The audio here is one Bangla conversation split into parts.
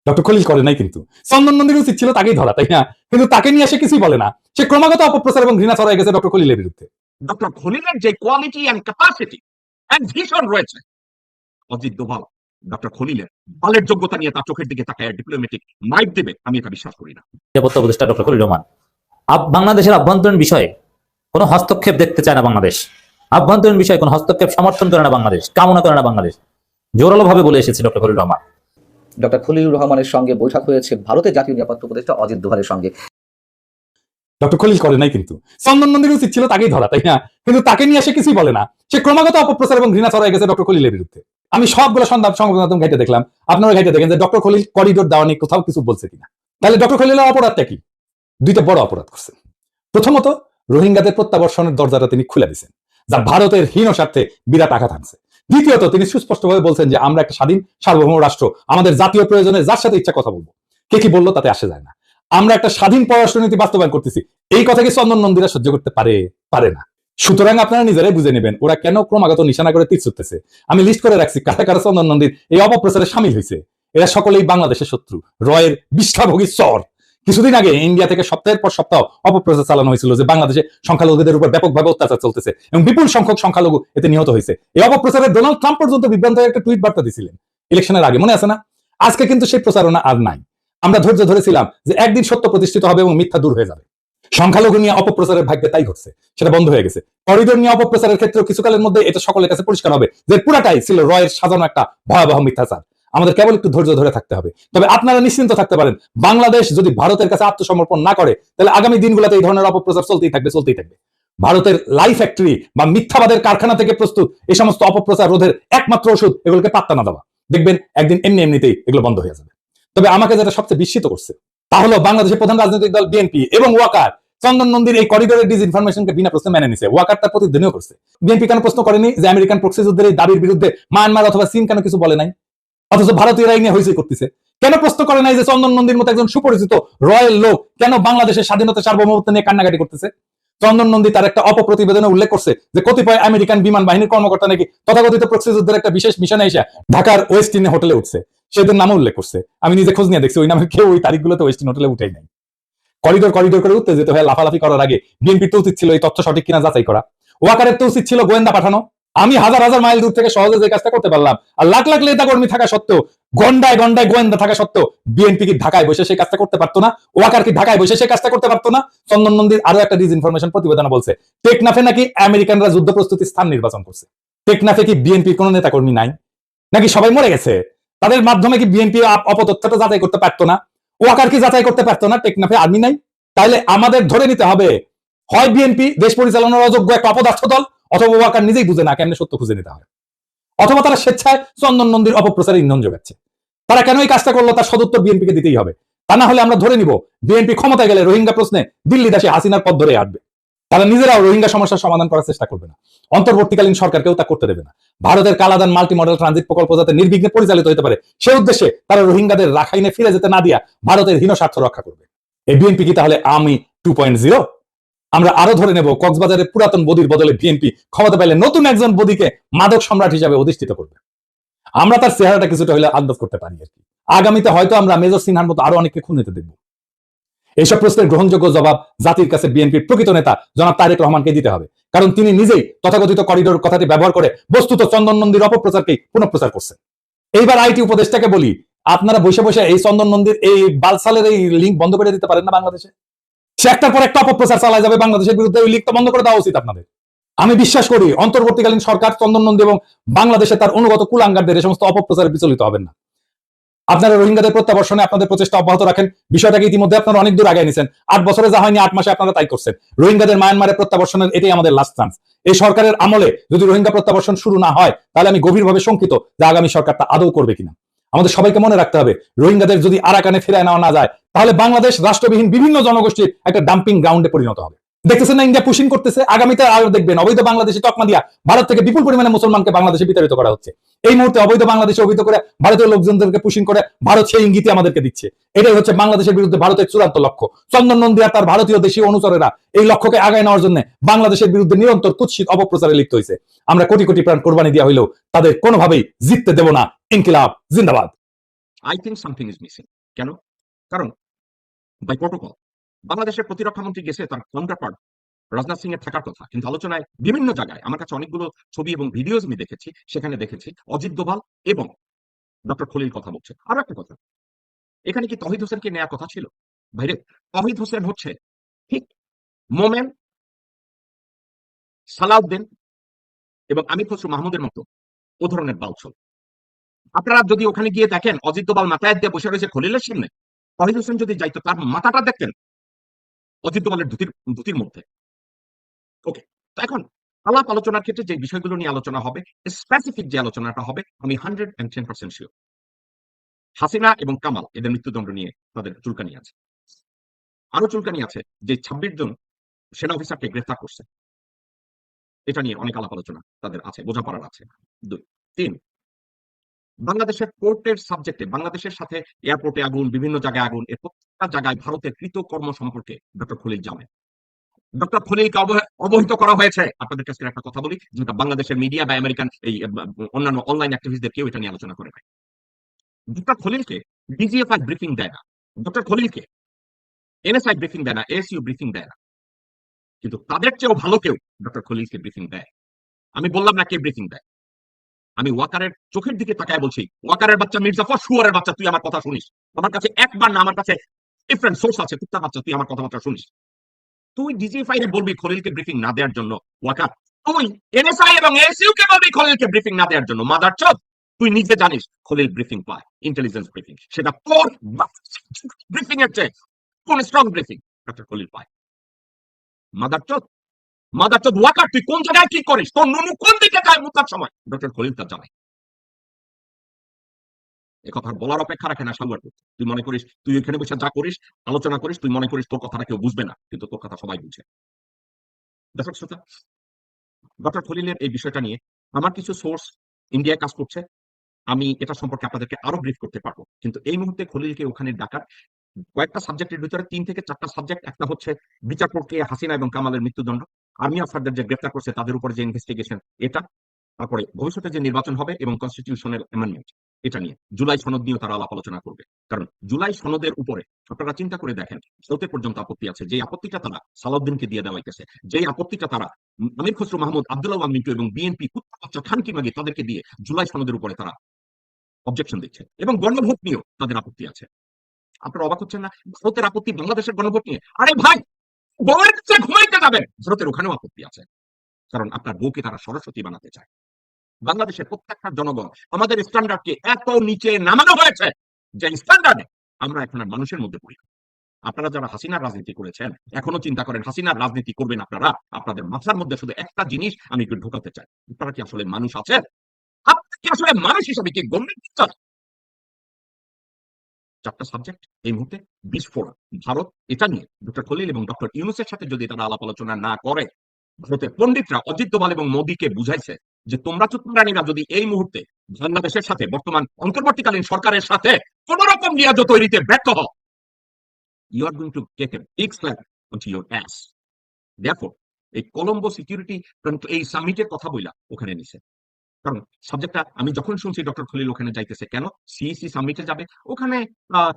ডক্টর খলিল করে নাই, কিন্তু চন্দন নন্দীর উচিত ছিল তাকেই ধরা, তাই না? কিন্তু তাকে নিয়ে সে কিছুই বলে না। সে ক্রমাগত অপপ্রচার এবং ঘৃণা ছড়াই গেছে ডক্টর খলিলের বিরুদ্ধে। ডক্টর খলিলের যে quality and capacity and vision রয়েছে, অজিত দোভাল ডক্টর খলিলের বালের যোগ্যতা নিয়ে তার চোখের দিকে তাকায় ডিপ্লোম্যাটিক মাইক দেবে, আমি এটা বিশ্বাস করি না। নিরাপত্তা উপদেষ্টা ডক্টর খলিল রহমান বাংলাদেশের আভ্যন্তরীণ বিষয়ে কোনো হস্তক্ষেপ দেখতে চায় না বাংলাদেশ। আভ্যন্তরীণ বিষয়ে কোনো হস্তক্ষেপ সমর্থন করে না বাংলাদেশ, কামনা করে না বাংলাদেশ, জোরালো ভাবে বলে এসেছে ডক্টর খলিল রহমান। ডক্টর খলিলুর রহমানের সঙ্গে বৈঠক হয়েছে ভারতের জাতীয় নিরাপত্তা উপদেষ্টা অজিত দোভালের সঙ্গে। ডক্টর খলিল করে নাই, কিন্তু চন্দন নন্দীর উচিত ছিল তাকেই ধরা, তাই না? কিন্তু তাকে নিয়ে সে কিছুই বলে না। সে ক্রমাগত অপপ্রচার এবং ঘৃণা ছড়াই গেছে ডক্টর খলিলের বিরুদ্ধে। আমি সবগুলো সংবাদ মাধ্যম ঘাইটে দেখলাম, আপনারা ঘাইটে দেখেন যে ডক্টর খলিল করিডোর দেওয়া নিয়ে কোথাও কিছু বলছে কিনা। তাহলে ডক্টর খলিলের অপরাধটা কি? দুইটা বড় অপরাধ করছেন। প্রথমত, রোহিঙ্গাদের প্রত্যাবর্ষণের দরজাটা তিনি খুলে দিয়েছেন, যা ভারতের হীন স্বার্থে বিরাট আঘাত আনছে। দ্বিতীয়ত, তিনি সুস্পষ্টভাবে বলছেন যে আমরা একটা স্বাধীন সার্বভৌম রাষ্ট্র, আমাদের জাতীয় প্রয়োজনে যার সাথে ইচ্ছা কথা বলবো, কে কি বললো তাতে আসে যায় না। আমরা একটা স্বাধীন পররাষ্ট্রনীতি বাস্তবায়ন করতেছি। এই কথা কি চন্দন নন্দীরা সহ্য করতে পারে না। সুতরাং আপনারা নিজেরাই বুঝে নেবেন ওরা কেন ক্রমাগত নিশানা করে তীর ছুটতেছে। আমি লিস্ট করে রাখছি কারা কারা চন্দন নন্দীর এই অপপ্রচারে সামিল হয়েছে। এরা সকলেই বাংলাদেশের শত্রু, রয়ের বিষ্ঠাভোগী চর। কিছুদিন আগে ইন্ডিয়া থেকে সপ্তাহের পর সপ্তাহ অপপ্রচার চালানো হয়েছিল যে বাংলাদেশে সংখ্যালঘুদের উপর ব্যাপকভাবে অত্যাচার চলতেছে এবং বিপুল সংখ্যক সংখ্যালঘু এতে নিহত হয়েছে। এই অপপ্রচারে ডোনাল্ড ট্রাম্প পর্যন্ত বিভ্রান্ত হয়ে একটা টুইট বার্তা দিয়েছিলেন ইলেকশনের আগে, মনে আছে না? আজকে কিন্তু সেই প্রচারণা আর নাই। আমরা ধৈর্য ধরেছিলাম যে একদিন সত্য প্রতিষ্ঠিত হবে এবং মিথ্যা দূর হয়ে যাবে। সংখ্যালঘু নিয়ে অপপ্রচারের ভাগ্যে তাই ঘটছে, সেটা বন্ধ হয়ে গেছে। করিডোর নিয়ে অপপ্রচারের ক্ষেত্রে কিছুকালের মধ্যে এটা সকলের কাছে পরিষ্কার হবে যে পুরাটাই ছিল রয়ের সাজানো একটা ভয়াবহ মিথ্যাচার। আমাদের কেবল একটু ধৈর্য ধরে থাকতে হবে। তবে আপনারা নিশ্চিন্ত থাকতে পারেন, বাংলাদেশ যদি ভারতের কাছে আত্মসমর্পণ না করে তাহলে আগামী দিনগুলোতে এই ধরনের অপপ্রচার চলতেই থাকবে। ভারতের লাই ফ্যাক্টরি বা মিথ্যাবাদের কারখানা থেকে প্রস্তুত এই সমস্ত অপপ্রচার রোধের একমাত্র ওষুধ এগুলোকে পাত্তা না দেওয়া। দেখবেন একদিন এমনিতেই এগুলো বন্ধ হয়ে যাবে। তবে আমাকে যেটা সবচেয়ে বিস্মিত করছে তা হলো বাংলাদেশের প্রধান রাজনৈতিক দল বিএনপি এবং ওয়াকার চন্দন নন্দীর এই করিডোরের ডিসইনফরমেশনকে বিনা প্রশ্নে মেনে নিছে। ওয়াকার তার প্রতিধ্বনিও করছে। বিএনপি কেন প্রশ্ন করেনি যে আমেরিকান প্রক্সি যুদ্ধের এই দাবির বিরুদ্ধে মায়ানমার অথবা চীন কেন কিছু বলে নাই? অথচ ভারতীয়রা নিয়ে হইচই করতেছে। কেন প্রশ্ন করে নাই যে চন্দন নন্দীর মতো একজন সুপরিচিত রয়্যাল লোক কেন বাংলাদেশের স্বাধীনতা সার্বভৌমত্ব নিয়ে কান্নাকাটি করতেছে? চন্দন নন্দী তার একটা অপপ্রতিবেদনে উল্লেখ করছে যে কতিপয় আমেরিকান বিমান বাহিনীর কর্মকর্তা নাকি তথাকথিত প্রক্সি যুদ্ধের একটা বিশেষ মিশনে এসে ঢাকার ওয়েস্টিন হোটেলে উঠছে। সেদের নামও উল্লেখ করছে। আমি নিজে খোঁজ নিয়ে দেখছি ওই নামের কেউ ওই তারিখগুলোতে ওয়েস্টিন হোটেলে উঠেই নাই। করিডোর করে উঠতে যেতে হয়ে লাফালাফি করার আগে বিএনপির তো উচিত ছিল এই তথ্য সঠিক কিনা যাচাই করা। ওয়াকারের তো উচিত ছিল গোয়েন্দা পাঠানো। আমি হাজার হাজার মাইল দূর থেকে সহজে যে কাজটা করতে পারলাম, আর লাখ লাখ নেতা কর্মী থাকা সত্ত্বেও, গন্ডায় গন্ডায় গোয়েন্দা থাকা সত্ত্বেও বিএনপি কি ঢাকায় বসে সেই কাজটা করতে পারতো না? ওয়াকার কি ঢাকায় বসে সেই কাজটা করতে পারতো না? চন্দন নন্দীর আরো একটা ডিসইনফরমেশন প্রতিবেদন বলছে টেকনাফে নাকি আমেরিকানরা যুদ্ধ প্রস্তুতি স্থান নির্বাচন করছে। টেকনাফে কি বিএনপির কোন নেতা কর্মী নাই নাকি সবাই মরে গেছে? তাদের মাধ্যমে কি বিএনপি অপতথ্যটা যাচাই করতে পারতো না? ওয়াকার কি যাচাই করতে পারতো না টেকনাফে আর্মি নাই? তাইলে আমাদের ধরে নিতে হবে হয় বিএনপি দেশ পরিচালনার অযোগ্য একটা অপদার্থ দল, অথবা ওয়াকার নিজেই বুঝে না কেমনে সত্য খুঁজে নিতে হয়, অথবা তারা স্বেচ্ছায় চন্দন নন্দীর অপপ্রচারে ইন্ধন যোগাচ্ছে। তারা কেন এই কাজটা করলো তার সদুত্তর বিএনপিকে দিতেই হবে। তা না হলে আমরা ধরে নিব বিএনপি ক্ষমতায় গেলে রোহিঙ্গা প্রশ্নে দিল্লি দাসী হাসিনার পথ ধরে আসবে। তারা নিজেরাও রোহিঙ্গা সমস্যার সমাধান করার চেষ্টা করবে না। অন্তর্বর্তীকালীন সরকারকেও তা করতে দেবে না। ভারতের কালাদান মাল্টি মডেল ট্রানজিট প্রকল্প যাতে নির্বিঘ্নে পরিচালিত হতে পারে সেই উদ্দেশ্যে তারা রোহিঙ্গাদের রাখাইনে ফিরে যেতে না দিয়া ভারতের হীন স্বার্থ রক্ষা করবে। এই বিএনপি কি তাহলে আমি 2.0? আমরা আরো ধরে নেব কক্সবাজারের পুরাতন বদির বদলে বিএনপি ক্ষমতা পেলে নতুন একজন বদিকে মাদক সম্রাট হিসাবে অধিষ্ঠিত করবে। আমরা তার চেহারাটা কিছুটা হলে আন্দাজ করতে পারি আর কি। আগামীতে হয়তো আমরা মেজর সিনহার মতো আরো অনেককে খুন হতে দেখব। এইসব প্রশ্নের গ্রহণযোগ্য জবাব জাতির কাছে বিএনপির প্রকৃত নেতা জনাব তারেক রহমানকে দিতে হবে, কারণ তিনি নিজেই তথাকথিত করিডোর কথাটি ব্যবহার করে বস্তুত চন্দন নন্দীর অপপ্রচারকেই পুনঃপ্রচার করছেন। এইবার আইটি উপদেষ্টাকে বলি, আপনারা বসে বসে এই চন্দন নন্দীর এই বালসালের এই লিঙ্ক বন্ধ করে দিতে পারেন না? বাংলাদেশে সে একটার পর একটা অপপ্রচার চালায় যাবে বাংলাদেশের বিরুদ্ধে, ওই লিঙ্কটা বন্ধ করে দেওয়া উচিত আপনাদের। আমি বিশ্বাস করি অন্তর্বর্তীকালীন সরকার চন্দন নন্দী এবং বাংলাদেশে তার অনুগত কুলাঙ্গারদের এই সমস্ত অপপ্রচারে বিচলিত হবেন না। আপনারা রোহিঙ্গাদের প্রত্যাবর্ষণে আপনাদের প্রচেষ্টা অব্যাহত রাখেন। বিষয়টাকে ইতিমধ্যে আপনারা অনেক দূর আগে নিয়েছেন। 8 বছরে যা হয়নি 8 মাসে আপনারা তাই করছেন। রোহিঙ্গাদের মায়ানমারে প্রত্যাবর্ষণের এটাই আমাদের লাস্ট চান্স। এই সরকারের আমলে যদি রোহিঙ্গা প্রত্যাবর্ষণ শুরু না হয় তাহলে আমি গভীরভাবে শঙ্কিত যে আগামী সরকার তা আদৌ করবে কিনা। আমাদের সবাইকে মনে রাখতে হবে রোহিঙ্গাদের যদি আরাকানে ফিরায় নেওয়া না যায় তাহলে বাংলাদেশ রাষ্ট্রবিহীন বিভিন্ন জনগোষ্ঠীর একটা ডাম্পিং গ্রাউন্ডে পরিণত হবে। দেখতেছেন না ইন্ডিয়া পুশিং করতেছে, আগামীতে আরো দেখবেন অবৈধ বাংলাদেশি তকমা দিয়া ভারত থেকে বিপুল পরিমাণে মুসলমানকে বাংলাদেশে বিতাড়িত করা হচ্ছে। এই মুহূর্তে অবৈধ বাংলাদেশে অবৈধ করে ভারতীয় লোকজনদেরকে পুশিং করে ভারত সেই ইঙ্গিতে আমাদেরকে দিচ্ছে। এটাই হচ্ছে বাংলাদেশের বিরুদ্ধে ভারতের চূড়ান্ত লক্ষ্য। চন্দন নন্দী আর তার ভারতীয় দেশীয় অনুচরেরা এই লক্ষ্যকে আগায় নেওয়ার জন্য বাংলাদেশের বিরুদ্ধে নিরন্তর কুৎসিত অপপ্রচারে লিপ্ত হয়েছে। আমরা কোটি কোটি প্রাণ কোরবানি দেওয়া হইলেও তাদের কোনোভাবেই জিততে দেব না। ইনকিলাব জিন্দাবাদ। I think something is missing. কেন? কারণ বাই প্রোটোকল বাংলাদেশের প্রতিরক্ষা মন্ত্রী গেছে তার কাউন্টারপার্ট রাজনাথ সিং এর থাকার কথা, কিন্তু আলোচনায় বিভিন্ন জায়গায় আমার কাছে অনেকগুলো ছবি এবং ভিডিওস আমি দেখেছি, সেখানে দেখেছি অজিত দোভাল এবং ডক্টর খলিল কথা বলছে। আরো একটা কথা, এখানে কি তহিদ হোসেনকে নেওয়ার কথা ছিল? ভাইরে, তহিদ হোসেন হচ্ছে ঠিক মোমেন, সালাউদ্দিন এবং আমির খসরু মাহমুদের মতো ও ধরনের বালছল। আপনারা যদি ওখানে গিয়ে দেখেন অজিত দোভাল মাথায় দিয়ে বসে রয়েছে খলিলের সামনে, তহিদ হোসেন যদি যাইতো তার মাথাটা দেখতেন অজিত দোভালের ধুতির মধ্যে। ওকে, তো এখন আলাপ আলোচনার ক্ষেত্রে যে বিষয়গুলো নিয়ে আলোচনা হবে, স্পেসিফিক যে আলোচনাটা হবে, আমি 110% শিওর হাসিনা এবং কামাল এদের মৃত্যুদণ্ড নিয়ে তাদের চুলকানি আছে। আরো চুলকানি আছে যে 26 জন সেনা অফিসারকে গ্রেফতার করছে, এটা নিয়ে অনেক আলাপ আলোচনা তাদের আছে, বোঝাপড়ার আছে। 2, 3, বাংলাদেশের পোর্টের সাবজেক্টে বাংলাদেশের সাথে এয়ারপোর্টে আগুন, বিভিন্ন জায়গায় আগুন, এর প্রত্যেকটা জায়গায় ভারতের কৃতকর্ম সম্পর্কে ডক্টর খলিল জানেন। ডক্টর খলিলকে অবহিত করা হয়েছে। আপনাদের কাছে একটা কথা বলি, যেটা বাংলাদেশের মিডিয়া বা আমেরিকান এই অন্যান্য অনলাইন অ্যাক্টিভিস্টদের কেউ এটা নিয়ে আলোচনা করে নাই। ডক্টর খলিলকে ডিজিএফআই ব্রিফিং দেয় না, ডক্টর খলিলকে এনএসআই ব্রিফিং দেয় না, এএসইউ ব্রিফিং দেয় না, কিন্তু তাদের চেয়েও ভালো কেউ ডক্টর খলিলকে ব্রিফিং দেয়। আমি বললাম না কে ব্রিফিং দেয়, আমি ওয়াকারের চোখের দিকে তাকায় বলছি, ওয়াকারের বাচ্চা, মির্জাফর শুয়ারের বাচ্চা, তুই আমার কথা শুনিস? আমার কাছে একবার না, আমার কাছে ডিফারেন্ট সোর্স আছে, কুত্তা বাচ্চা, তুই আমার কথাবার্তা শুনিস? তুই ডিজিএফআই এর বলবি খলিলকে ব্রিফিং না দেওয়ার জন্য? ওয়াকার, তুই এনএসআই এবং এএসইউ কে বলবি খলিলকে ব্রিফিং না দেওয়ার জন্য? মাদার চোদ, তুই নিজে জানিস খলিল ব্রিফিং পায়, ইন্টেলিজেন্স ব্রিফিং, সেটা তোর ব্রিফিং এর চেয়ে কোন স্ট্রং ব্রিফিং ডক্টর খলিল পায়। মাদার চোদ, মাদার চোদ ওয়াকার, তুই কোন জায়গায় কি করিস, তোর নুনু কোন দিকে যায় মুতার সময়, ডক্টর খলিল তা জানে। একথা বলার অপেক্ষা রাখে না সালুয়ার। তুই মনে করিস তুই এখানে বসে যা করিস, আলোচনা করিস, তুই মনে করিস তোর কথাটা কেউ বুঝবে না, কিন্তু তোর কথা সবাই বুঝে। দর্শক শ্রোতা, ডক্টর খলিলের এই বিষয়টা নিয়ে আমার কিছু সোর্স ইন্ডিয়ায় কাজ করছে, আমি এটা সম্পর্কে আপনাদেরকে আরো ব্রিফ করতে পারবো, কিন্তু এই মুহূর্তে খলিলকে ওখানে ডাকার কয়েকটা সাবজেক্টের ভিতরে 3 থেকে 4টা সাবজেক্ট। একটা হচ্ছে বিচার প্রক্রিয়া, হাসিনা এবং কামালের মৃত্যুদণ্ড, আর্মি অফিসারদের যে গ্রেফতার করছে তাদের উপরে যে ইনভেস্টিগেশন, এটা, তারপরে ভবিষ্যতে যে নির্বাচন হবে এবং কনস্টিটিউশনাল অ্যামেন্ডমেন্ট, এটা নিয়ে জুলাই সনদ নিয়েও তারা আলাপ আলোচনা করবে। কারণ জুলাই সনদের উপরে আপনারা চিন্তা করে দেখেন, ভারতের পর্যন্ত আপত্তি আছে। যে আপত্তিটা তারা সালাউদ্দিনকে দিয়ে দেওয়া হইতেছে, যে আপত্তিটা তারা আমির খসরু মাহমুদ, আব্দুল্লাহ আল মিন্টু এবং বিএনপি কুত্তা বাচ্চা খানকি মাগি তাদেরকে দিয়ে জুলাই সনদের উপরে তারা অবজেকশন দিচ্ছে, এবং গণভোট নিয়েও তাদের আপত্তি আছে। আপনারা অবাক হচ্ছেন না? ভারতের আপত্তি বাংলাদেশের গণভোট নিয়ে? আরে ভাই, বউয়ের কাছে ঘুমাইতে যাবেন, ভারতের ওখানেও আপত্তি আছে, কারণ আপনার বউকে তারা সরস্বতী বানাতে চায়। বাংলাদেশের প্রত্যেকটা জনগণ, আমাদের স্ট্যান্ডার্ডকে এত নিচে নামানো হয়েছে যে স্ট্যান্ডার্ডে আমরা এখন আর মানুষের মধ্যে পড়ি। আপনারা যারা হাসিনার রাজনীতি করেছেন, এখনো চিন্তা করেন হাসিনার রাজনীতি করবেন আপনারা, আপনাদের মাথার মধ্যে শুধু একটা জিনিস আমি একটু ঢোকাতে চাই, আপনারা কি আসলে মানুষ আছেন? আপনি কি আসলে মানুষ হিসাবে কি গণ্য করছেন? 4টা সাবজেক্ট এই মুহূর্তে বিস্ফোরক। ভারত এটা নিয়ে ডক্টর খলিল এবং ডক্টর ইউনূসের সাথে যদি তারা আলাপ আলোচনা না করে, ভারতের পণ্ডিতরা অজিত দোভাল এবং মোদীকে বুঝাইছে যে তোমরা চুক্তারানীরা যদি এই মুহূর্তে বাংলাদেশের সাথে, বর্তমান অন্তর্বর্তীকালীন সরকারের সাথে কোন রকম নিয়াজ তৈরিতে ব্যর্থ হও, you are going to take a big slap onto your ass. Therefore, এই কলম্বো সিকিউরিটি এই সামিটের কথা বইলা ওখানে নিছে। কারণ সাবজেক্টটা আমি যখন শুনছি ডক্টর খলিল ওখানে যাইতেছে, কেন সিইসি সামিটে যাবে, ওখানে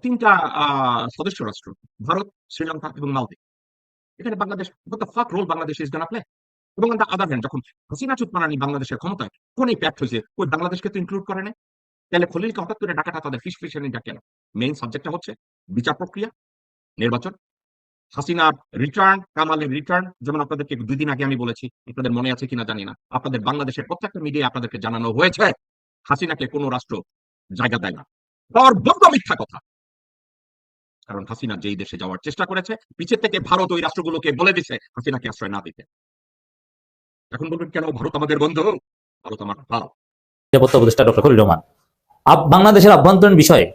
3টা সদস্য রাষ্ট্র, ভারত, শ্রীলঙ্কা এবং মালদ্বীপ। এখানে Bangladesh, what the fuck role Bangladesh is gonna play? এবং অন দ্য আদার হ্যান্ড, যখন হাসিনা চুতমারানি বাংলাদেশের ক্ষমতায়, কোন এই প্যাক্ট হয়েছে, ওই বাংলাদেশকে তো ইনক্লুড করে না। তাহলে খলিলকে হঠাৎ করে ডাকাটা তাদের ফিসফিসানিটা কেন? মেইন সাবজেক্টটা হচ্ছে বিচার প্রক্রিয়া, নির্বাচন, হাসিনার রিটার্ন, কামালের রিটার্ন। যেমন আপনাদেরকে 2 দিন আগে আমি বলেছি, আপনাদের মনে আছে কিনা জানি না, আপনাদের বাংলাদেশের প্রত্যেকটা মিডিয়া আপনাদেরকে জানানো হয়েছে হাসিনাকে কোনো রাষ্ট্র জায়গা দেয় না। বড় মিথ্যা কথা। কারণ হাসিনা যেই দেশে যাওয়ার চেষ্টা করেছে, পিছের থেকে ভারত ওই রাষ্ট্রগুলোকে বলে দিছে হাসিনাকে আশ্রয় না দিতে। এখন বলবেন কেন ভারত আমাদের বন্ধু? ভারত আমার ভাব। নিরাপত্তা উপদেষ্টা ডক্টর খলিল রহমান বাংলাদেশের আভ্যন্তরীণ বিষয়ে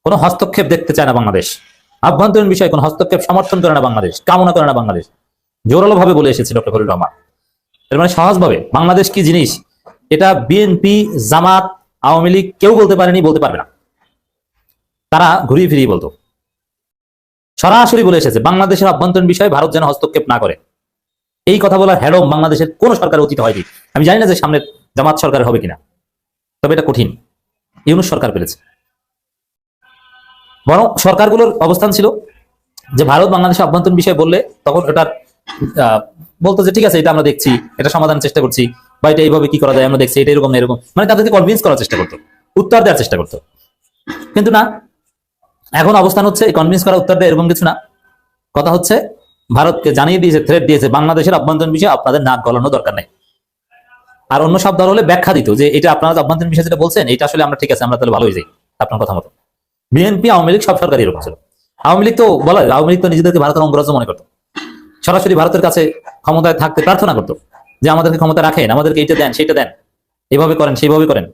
কোনো হস্তক্ষেপ দেখতে চায় না বাংলাদেশ। আভ্যন্তরীণ বিষয়ে কোনো হস্তক্ষেপ সমর্থন করে না বাংলাদেশ, কামনা করে না বাংলাদেশ, জোরালো ভাবে বলে এসেছে ডক্টর খলিল রহমান। এর মানে সহজভাবে বাংলাদেশ কি জিনিস এটা বিএনপি, জামাত, আওয়ামী লীগ কেউ বলতে পারেনি, বলতে পারবে না। তারা ঘুরিয়ে ফিরিয়ে বলতো। সরাসরি বলে এসেছে বাংলাদেশের আভ্যন্তরীণ বিষয়ে ভারত যেন হস্তক্ষেপ না করে। এই কথা বলার হেডম বাংলাদেশের কোন সরকার উচিত হয়নি। আমি জানি না যে সামনের জামাত সরকার হবে কিনা, তবে এটা কঠিন। ইউনূস সরকার পেরেছে। বরং সরকারগুলোর অবস্থান ছিল যে ভারত বাংলাদেশের অভ্যন্তরীণ বিষয় বললে তখন এটার বলতো যে ঠিক আছে এটা আমরা দেখছি, এটা সমাধানের চেষ্টা করছি, বা এটা এইভাবে কি করা যায় আমরা দেখছি, এটা এরকম না এরকম, মানে তাদেরকে কনভিন্স করার চেষ্টা করতো, উত্তর দেওয়ার চেষ্টা করতো। কিন্তু না, এখন অবস্থান হচ্ছে কনভিন্স করা, উত্তর দেয় এরকম কিছু না। কথা হচ্ছে ভারতকে জানিয়ে দিয়েছে, থ্রেট দিয়েছে, বাংলাদেশের অভ্যন্তরীণ বিষয়ে আপনাদের নাক গলানো দরকার নেই। আর অন্য সব দল হলে ব্যাখ্যা দিত যে এটা আপনারা অভ্যন্তরীণ বিষয় যেটা বলছেন এটা আসলে আমরা ঠিক আছে, আমরা তাহলে ভালো হয়ে যাই আপনার কথা মতো। বিএনপি, আওয়ামী লীগ সব সরকারই এরকম ছিল। আওয়ামী লীগ তো বলা হয়, আওয়ামী লীগ তো নিজেদেরকে ভারতের অঙ্গরাজ্য মনে করতো, সরাসরি ভারতের কাছে ক্ষমতায় থাকতে প্রার্থনা করতো যে আমাদেরকে ক্ষমতা রাখেন, আমাদেরকে এইটা দেন সেইটা দেন, এইভাবে করেন সেইভাবে করেন।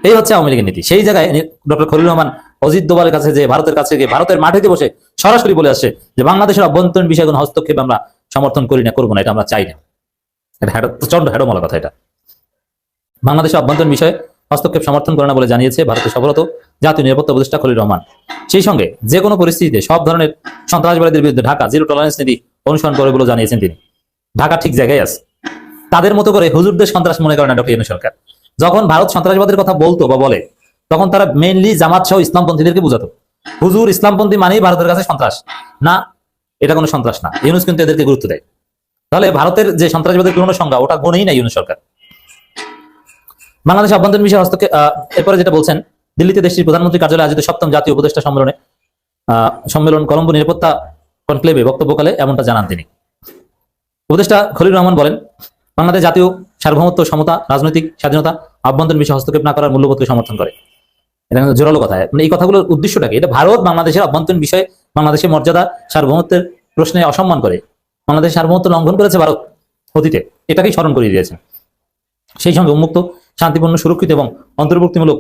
এই হচ্ছে আওয়ামী লীগের নীতি। সেই জায়গায় ডক্টর খলিলুর রহমান অজিত দোভালের কাছে যে ভারতের কাছে গিয়ে ভারতের মাটিতে বসে সরাসরি বলে আসছে যে বাংলাদেশের অভ্যন্তরীণ বিষয়ে কোনো হস্তক্ষেপ আমরা সমর্থন করি না, করবো না, এটা আমরা চাই না। এটা প্রচন্ড হেডমলা কথা। এটা বাংলাদেশের অভ্যন্তরীণ বিষয়ে হস্তক্ষেপ সমর্থন করে না বলে জানিয়েছে ভারতের সফররত জাতীয় নিরাপত্তা উপদেষ্টা খলিলুর রহমান। সেই সঙ্গে যে কোনো পরিস্থিতিতে সব ধরনের সন্ত্রাসবাদীদের বিরুদ্ধে ঢাকা জিরো টলারেন্স নীতি অনুসরণ করে বলে জানিয়েছেন তিনি। ঢাকা ঠিক জায়গায় আছে, তাদের মতো করে হুজুরদের সন্ত্রাস মনে করে না ডক্টর ইউনূস সরকার। যখন ভারত সন্ত্রাসবাদের কথা বলতো বা বলে তখন তারা মেইনলি জামাত সহ ইসলামপন্থীদেরকে বুঝাতো। হুজুর ইসলামপন্থী মানেই ভারতের কাছে সন্ত্রাস না, এটা কোনো সন্ত্রাস না। ইউনূস কিন্তু এদেরকে গুরুত্ব দেয়। তাহলে ভারতের যে সন্ত্রাসবাদের পূর্ণ সংজ্ঞা ওটা গুণেই না ইউনূস সরকার। বাংলাদেশ অভ্যন্তরীণ বিষয়ে হস্তক্ষেপ, এরপরে যেটা বলছেন, দিল্লিতে দেশটির প্রধানমন্ত্রী কার্যালয়ে আয়োজিত 7ম জাতীয় উপদেষ্টা সম্মেলন কলম্বো নিরাপত্তা কনক্লেভে বক্তব্যকালে এমনটা জানান তিনি। উপদেষ্টা খলিলুর রহমান বলেন, বাংলাদেশ জাতীয় সার্বভৌমত্ব, সমতা, রাজনৈতিক স্বাধীনতা, আভ্যন্তরীণ বিষয়ে হস্তক্ষেপ না করার মূল্যবোধকে সমর্থন করে। এটা কিন্তু জোরালো কথা। মানে এই কথাগুলোর উদ্দেশ্যটাকে, এটা ভারত বাংলাদেশের অভ্যন্তরীণ বিষয়ে বাংলাদেশের মর্যাদা, সার্বভৌমত্বের প্রশ্নে অসম্মান করে, বাংলাদেশের সার্বভৌমত্ব লঙ্ঘন করেছে ভারত অতীতে, এটাকেই স্মরণ করিয়ে দিয়েছে। সেই সঙ্গে উন্মুক্ত, শান্তিপূর্ণ, সুরক্ষিত এবং অন্তর্ভুক্তিমূলক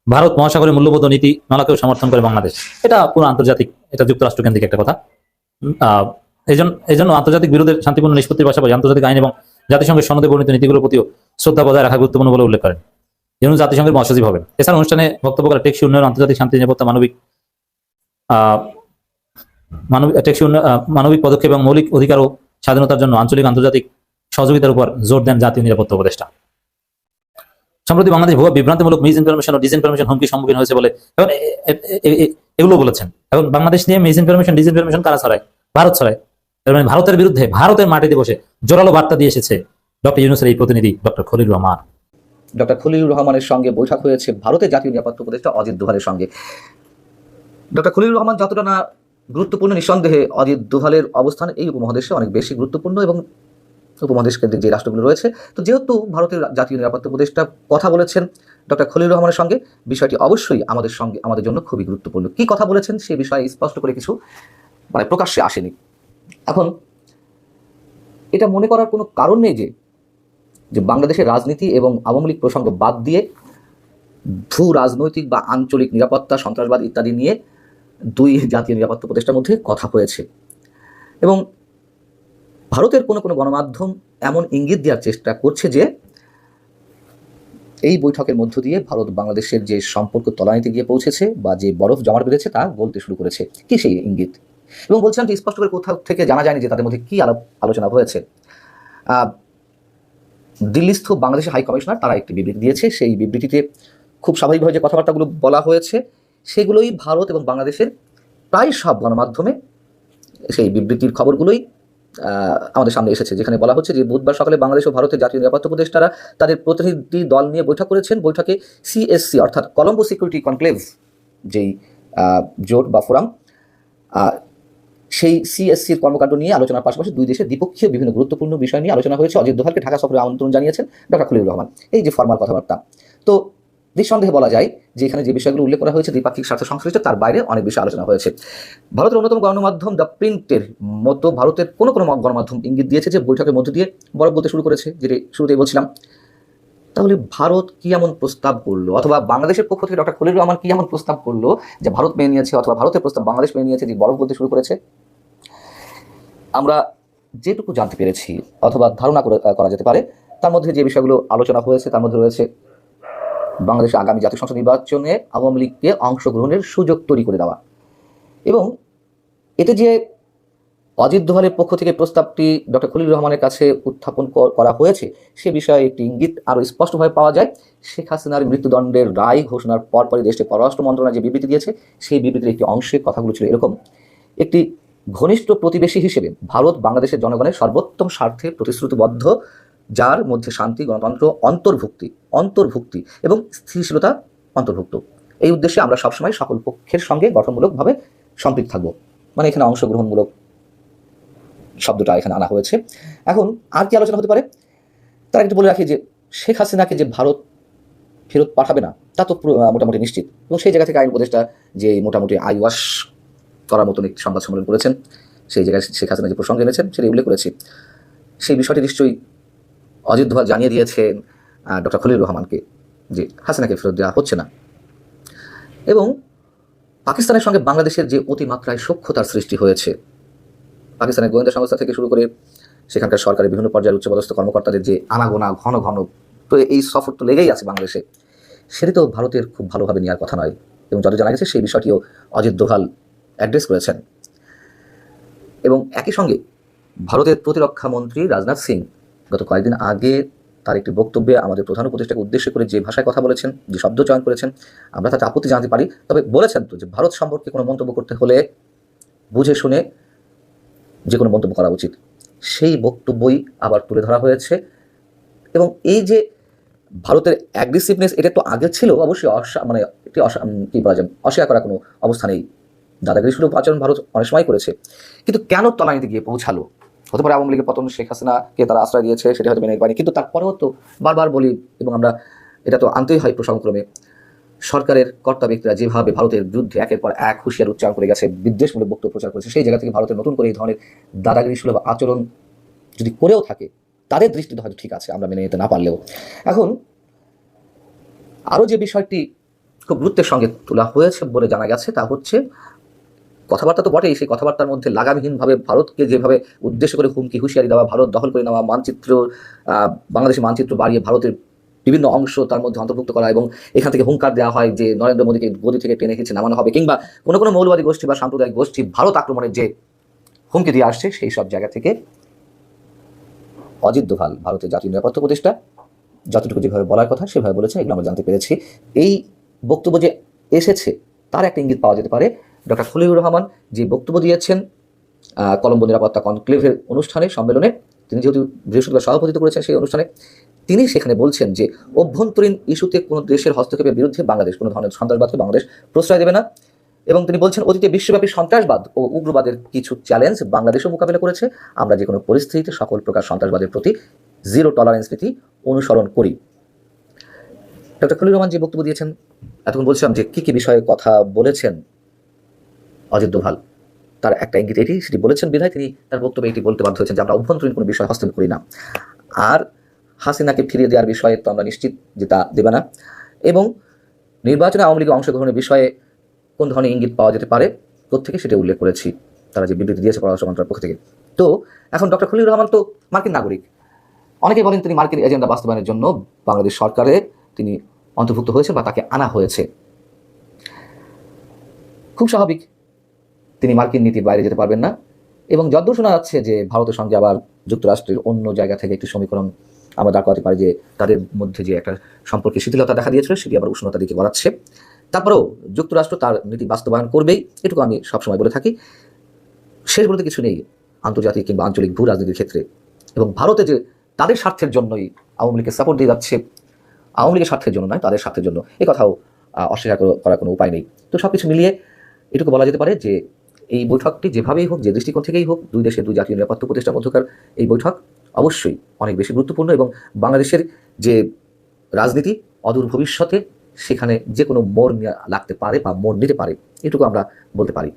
ভারত মহাসাগরের মূল্যবোধ ও নীতি মালাকেও সমর্থন করে বাংলাদেশ। এটা পুরো আন্তর্জাতিক, এটা যুক্তরাষ্ট্র কেন্দ্রিক একটা কথা। এই জন্য আন্তর্জাতিক বিরোধের শান্তিপূর্ণ নিষ্পত্তির পাশাপাশি আন্তর্জাতিক আইন এবং জাতিসংঘের সনদে বর্ণিত নীতিগুলোর প্রতিও শ্রদ্ধা বজায় রাখা গুরুত্বপূর্ণ বলে উল্লেখ করেন। যেন জাতিসংঘের মহাসচিব হবেন। এছাড়া অনুষ্ঠানে বক্তব্য করে টেকসই উন্নয়ন, আন্তর্জাতিক শান্তি, নিরাপত্তা, মানবিক পদক্ষেপ এবং মৌলিক অধিকার ও স্বাধীনতার জন্য আঞ্চলিক আন্তর্জাতিক সহযোগিতার উপর জোর দেন জাতীয় নিরাপত্তা উপদেষ্টা। সম্প্রতি বাংলাদেশ ভুয়া বিভ্রান্তিমূলক মিস ইনফরমেশন ও ডিসইনফরমেশন হুমকির সম্মুখীন হয়েছে বলে এখন এগুলো বলেছেন। এখন বাংলাদেশ নিয়ে মিস ইনফরমেশন, ডিসইনফরমেশন কারা ছড়ায়? ভারত ছড়ায়। মানে ভারতের বিরুদ্ধে ভারতের মাটিতে বসে জোরালো বার্তা দিয়ে এসেছে ডক্টর ইউনূসের এই প্রতিনিধি ডক্টর খলিলুর রহমান। ডক্টর খলিলুর রহমানের সঙ্গে বৈঠক হয়েছে ভারতের জাতীয় নিরাপত্তা উপদেষ্টা অজিত দোভালের সঙ্গে। ডক্টর খলিলুর রহমান যতটা না গুরুত্বপূর্ণ, নিঃসন্দেহে অজিত দোভালের অবস্থান এই উপমহাদেশে অনেক বেশি গুরুত্বপূর্ণ এবং উপমহাদেশ কেন্দ্রিক যে রাষ্ট্রগুলো রয়েছে, তো যেহেতু ভারতের জাতীয় নিরাপত্তা উপদেষ্টা কথা বলেছেন ডক্টর খলিলুর রহমানের সঙ্গে, বিষয়টি অবশ্যই আমাদের জন্য খুবই গুরুত্বপূর্ণ। কি কথা বলেছেন সে বিষয়ে স্পষ্ট করে কিছু প্রকাশ্যে আসেনি। এখন এটা মনে করার কোনো কারণ নেই যে বাংলাদেশের রাজনীতি এবং আওয়ামী লীগ প্রসঙ্গ বাদ দিয়ে ভূ রাজনৈতিক বা আঞ্চলিক নিরাপত্তা, সন্ত্রাসবাদ ইত্যাদি নিয়ে দুই জাতীয় নিরাপত্তা উপদেষ্টার মধ্যে কথা হয়েছে। এবং ভারতের কোনো গণমাধ্যম এমন ইঙ্গিত দেওয়ার চেষ্টা করছে যে এই বৈঠকের মধ্য দিয়ে ভারত বাংলাদেশের যে সম্পর্ক তলানিতে গিয়ে পৌঁছেছে বা যে বরফ জমাট বেঁধেছে তা গলতে শুরু করেছে। কি সেই ইঙ্গিত? এবং বলছিলাম যে স্পষ্ট করে কোথাও থেকে জানা যায়নি যে তাদের মধ্যে কি আলোচনা হয়েছে। দিল্লিস্থ বাংলাদেশের হাই কমিশনার তারা একটি বিবৃতি দিয়েছে। সেই বিবৃতিতে খুব স্বাভাবিকভাবে যে কথাবার্তাগুলো বলা হয়েছে সেগুলোই ভারত এবং বাংলাদেশের প্রায় সব গণমাধ্যমে সেই বিবৃতির খবরগুলোই আমাদের সামনে এসেছে, যেখানে বলা হচ্ছে যে বুধবার সকালে বাংলাদেশ ও ভারতের জাতীয় নিরাপত্তা উপদেষ্টারা তাদের প্রতিনিধি দল নিয়ে বৈঠক করেছেন। বৈঠকে সিএসসি অর্থাৎ কলম্বো সিকিউরিটি কনক্লেভ যেই জোট বা ফোরাম, সেই সিএসসির কর্মকাণ্ড নিয়ে আলোচনার পাশাপাশি দুই দেশের দ্বিপক্ষীয় বিভিন্ন গুরুত্বপূর্ণ বিষয় নিয়ে আলোচনা হয়েছে। অজিত দোভালকে ঢাকা সফরে আমন্ত্রণ জানিয়েছেন ডক্টর খলিলুর রহমান। এই যে ফরমাল কথাবার্তা, তো নিঃসন্দেহে বলা যায় যে এখানে যে বিষয়গুলো উল্লেখ করা হয়েছে দ্বিপাক্ষিক স্বার্থ সংশ্লিষ্ট, তার বাইরে অনেক বিষয় আলোচনা হয়েছে। ভারতের অন্যতম গণমাধ্যম দ্য প্রিন্টের মতো ভারতের কোনো গণমাধ্যম ইঙ্গিত দিয়েছে যে বৈঠকের মধ্য দিয়ে বরফ বলতে শুরু করেছে, যেটি শুরুতেই বলছিলাম। তাহলে ভারত কি এমন প্রস্তাব করলো, অথবা বাংলাদেশের পক্ষ থেকে ডক্টর খলিলুর রহমান কি এমন প্রস্তাব করলো যে ভারত মেনে নিয়েছে, অথবা ভারতের প্রস্তাব বাংলাদেশ মেনে নিয়েছে যে বরফ বলতে শুরু করেছে? আমরা যেটুকু জানতে পেরেছি অথবা ধারণা করা যেতে পারে, তার মধ্যে যে বিষয়গুলো আলোচনা হয়েছে তার মধ্যে রয়েছে বাংলাদেশের আগামী জাতীয় সংসদ নির্বাচনে আওয়ামী লীগকে অংশগ্রহণের সুযোগ তৈরি করে দেওয়া, এবং এতে যে অজিত দোভালের পক্ষ থেকে প্রস্তাবটি ডক্টর খলিলুর রহমানের কাছে উত্থাপন করা হয়েছে সে বিষয়ে একটি ইঙ্গিত আরও স্পষ্টভাবে পাওয়া যায়। শেখ হাসিনার মৃত্যুদণ্ডের রায় ঘোষণার পরপরই দেশটির পররাষ্ট্র মন্ত্রণালয় যে বিবৃতি দিয়েছে সেই বিবৃতির একটি অংশে কথাগুলো ছিল এরকম: একটি ঘনিষ্ঠ প্রতিবেশী হিসেবে ভারত বাংলাদেশের জনগণের সর্বোত্তম স্বার্থে প্রতিশ্রুতিবদ্ধ, যার মধ্যে শান্তি, গণতন্ত্র অন্তর্ভুক্তি এবং স্থিতিশীলতা অন্তর্ভুক্ত। এই উদ্দেশ্যে আমরা সবসময় সকল পক্ষের সঙ্গে গঠনমূলকভাবে সম্পৃক্ত থাকব। মানে এখানে অংশগ্রহণমূলক শব্দটা এখানে আনা হয়েছে। এখন আর কি আলোচনা হতে পারে তার একটু বলে রাখি যে শেখ হাসিনাকে যে ভারত ফেরত পাঠাবে না তা তো মোটামুটি নিশ্চিত, এবং সেই জায়গা থেকে আইন উপদেষ্টা যে মোটামুটি আইওয়াশ করার মতন একটি সংবাদ সম্মেলন করেছেন, সেই জায়গায় শেখ হাসিনা যে প্রসঙ্গ এনেছেন সেটা উল্লেখ করেছি। সেই বিষয়টি নিশ্চয়ই অজিত দোভাল জানিয়ে দিয়েছেন ডক্টর খলিলুর রহমানকে যে হাসিনাকে ফেরত দেওয়া হচ্ছে না। এবং পাকিস্তানের সঙ্গে বাংলাদেশের যে অতিমাত্রায় সখ্যতার সৃষ্টি হয়েছে, পাকিস্তানের গোয়েন্দা সংস্থা থেকে শুরু করে সেখানকার সরকারের বিভিন্ন পর্যায়ের উচ্চপদস্থ কর্মকর্তাদের যে আনাগোনা ঘন ঘন, তো এই সফর তো লেগেই আছে বাংলাদেশে, সেটি তো ভারতের খুব ভালোভাবে নেওয়ার কথা নয়। এবং যত জানা গেছে সেই বিষয়টিও অজিত দোভাল অ্যাড্রেস করেছেন। এবং একই সঙ্গে ভারতের প্রতিরক্ষা মন্ত্রী রাজনাথ সিং গত কয়েকদিন আগে তার একটি বক্তব্যে আমাদের প্রধান উপদেষ্টাকে উদ্দেশ্য করে যে ভাষায় কথা বলেছেন, যে শব্দ চয়ন করেছেন, আমরা তাতে আপত্তি জানাতে পারি, তবে বলেছেন তো যে ভারত সম্পর্কে কোনো মন্তব্য করতে হলে বুঝে শুনে যে কোনো মন্তব্য করা উচিত। সেই বক্তব্যই আবার তুলে ধরা হয়েছে। এবং এই যে ভারতের অ্যাগ্রেসিভনেস, এটা তো আগে ছিল অবশ্যই, মানে একটি কি বলা যায়, অস্বীকার করা কোনো অবস্থা নেই। দাদাগিরি সুলভ আচরণ ভারত অনেক সময় করেছে, কিন্তু কেন তলানিতে গিয়ে পৌঁছালো? হতে পারে আওয়ামী লীগের পতন, শেখ হাসিনাকে তারা আশ্রয় দিয়েছে, সেটা হয়তো মেনে নিতে পারেনি, কিন্তু তারপরেও তো বারবার বলি এবং আমরা এটা তো আনতেই হয় প্রসঙ্গক্রমে, সরকারের কর্তা ব্যক্তিরা যেভাবে ভারতের বিরুদ্ধে একের পর এক হুঁশিয়ার উচ্চারণ করে গেছে, বিদ্বেষমূলক বক্তব্য প্রচার করেছে, সেই জায়গা থেকে ভারতের নতুন করে এই ধরনের দাদাগিরি সুলভ আচরণ যদি করেও থাকে তাদের দৃষ্টিতে হয়তো ঠিক আছে, আমরা মেনে নিতে না পারলেও। এখন আরও যে বিষয়টি খুব গুরুত্বের সঙ্গে তোলা হয়েছে বলে জানা গেছে তা হচ্ছে, কথাবার্তা তো বটেই, সেই কথাবার্তার মধ্যে লাগামহীনভাবে ভারতকে যেভাবে উদ্দেশ্য করে হুমকি হুঁশিয়ারি দেওয়া, ভারত দখল করে নেওয়া, মানচিত্র বাংলাদেশের মানচিত্র বাড়িয়ে ভারতের বিভিন্ন অংশ তার মধ্যে অন্তর্ভুক্ত করা, এবং এখান থেকে হুঙ্কার দেওয়া হয় যে নরেন্দ্র মোদীকে গদি থেকে টেনে খেঁচে নামানো হবে, কিংবা কোনো কোনো মৌলবাদী গোষ্ঠী বা সাম্প্রদায়িক গোষ্ঠী ভারত আক্রমণের যে হুমকি দিয়ে আসছে, সেই সব জায়গা থেকে অজিত দোভাল ভারতের জাতীয় নিরাপত্তা উপদেষ্টা যতটুকু যেভাবে বলার কথা সেভাবে বলেছেন, এগুলো আমরা জানতে পেরেছি। এই বক্তব্য যে এসেছে তার একটা ইঙ্গিত পাওয়া যেতে পারে। ডক্টর খলিলুর রহমান যে বক্তব্য দিয়েছেন কলম্বো নিরাপত্তা কনক্লেভের অনুষ্ঠানে, সম্মেলনে, তিনি যেহেতু বৃহস্পতিবার সভাপতিত্ব করেছেন সেই অনুষ্ঠানে, তিনি সেখানে বলছেন যে অভ্যন্তরীণ ইস্যুতে কোনো দেশের হস্তক্ষেপের বিরুদ্ধে বাংলাদেশ কোনো ধরনের সন্ত্রাসবাদকে বাংলাদেশ প্রশ্রয় দেবে না। এবং তিনি বলছেন অতীতে বিশ্বব্যাপী সন্ত্রাসবাদ ও উগ্রবাদের কিছু চ্যালেঞ্জ বাংলাদেশও মোকাবিলা করেছে, আমরা যে কোনো পরিস্থিতিতে সকল প্রকার সন্ত্রাসবাদের প্রতি জিরো টলারেন্স নীতি অনুসরণ করি। ডক্টর খলিলুর রহমান যে বক্তব্য দিয়েছেন, এতক্ষণ বলছিলাম যে কী কী বিষয়ে কথা বলেছেন অজিত দোভাল, তার একটা ইঙ্গিত এটি, সেটি বলেছেন বিধায় তিনি তার বক্তব্যে এটি বলতে বাধ্য হয়েছেন যে আমরা অভ্যন্তরীণ কোনো বিষয় হস্তক্ষেপ করি না। আর হাসিনাকে ফিরিয়ে দেওয়ার বিষয়ে তো আমরা নিশ্চিত যে তা দেবে না। এবং নির্বাচনে আওয়ামী লীগের অংশগ্রহণের বিষয়ে কোন ধরনের ইঙ্গিত পাওয়া যেতে পারে প্রত্যেকে সেটা উল্লেখ করেছি, তারা যে বিবৃতি দিয়েছে পররাষ্ট্র মন্ত্রণালয়ের পক্ষ থেকে। তো এখন ডক্টর খলিলুর রহমান তো মার্কিন নাগরিক, অনেকেই বলেন তিনি মার্কিন এজেন্ডা বাস্তবায়নের জন্য বাংলাদেশ সরকারে তিনি অন্তর্ভুক্ত হয়েছে বা তাকে আনা হয়েছে। খুব স্বাভাবিক, তিনি মার্কিন নীতির বাইরে যেতে পারবেন না। এবং যদ্দূর শোনা যাচ্ছে যে ভারতের সঙ্গে আবার যুক্তরাষ্ট্রের অন্য জায়গা থেকে একটি সমীকরণ আমরা দাঁড় করাতে পারি, যে তাদের মধ্যে যে একটা সম্পর্কে শিথিলতা দেখা দিয়েছিল সেটি আবার উষ্ণতা দিকে গড়াচ্ছে। তারপরেও যুক্তরাষ্ট্র তার নীতি বাস্তবায়ন করবেই, এটুকু আমি সবসময় বলে থাকি। শেষ বলতে কিছু নেই আন্তর্জাতিক কিংবা আঞ্চলিক ভূ রাজনীতির ক্ষেত্রে। এবং ভারতে যে তাদের স্বার্থের জন্যই আওয়ামী লীগকে সাপোর্ট দিয়ে যাচ্ছে, আওয়ামী লীগের স্বার্থের জন্য নয়, তাদের স্বার্থের জন্য, এ কথাও অস্বীকার করার কোনো উপায় নেই। তো সব কিছু মিলিয়ে এটুকু বলা যেতে পারে যে এই বৈঠকটি যেভাবেই হোক, যে দৃষ্টিকোণ থেকেই হোক, দুই দেশের দুই জাতীয় নিরাপত্তা উপদেষ্টার মধ্যকার এই বৈঠক অবশ্যই অনেক বেশি গুরুত্বপূর্ণ, এবং বাংলাদেশের যে রাজনীতি অদূর ভবিষ্যতে সেখানে যে কোনো মোড় লাগতে পারে বা মোড় নিতে পারে, এটুকু আমরা বলতে পারি।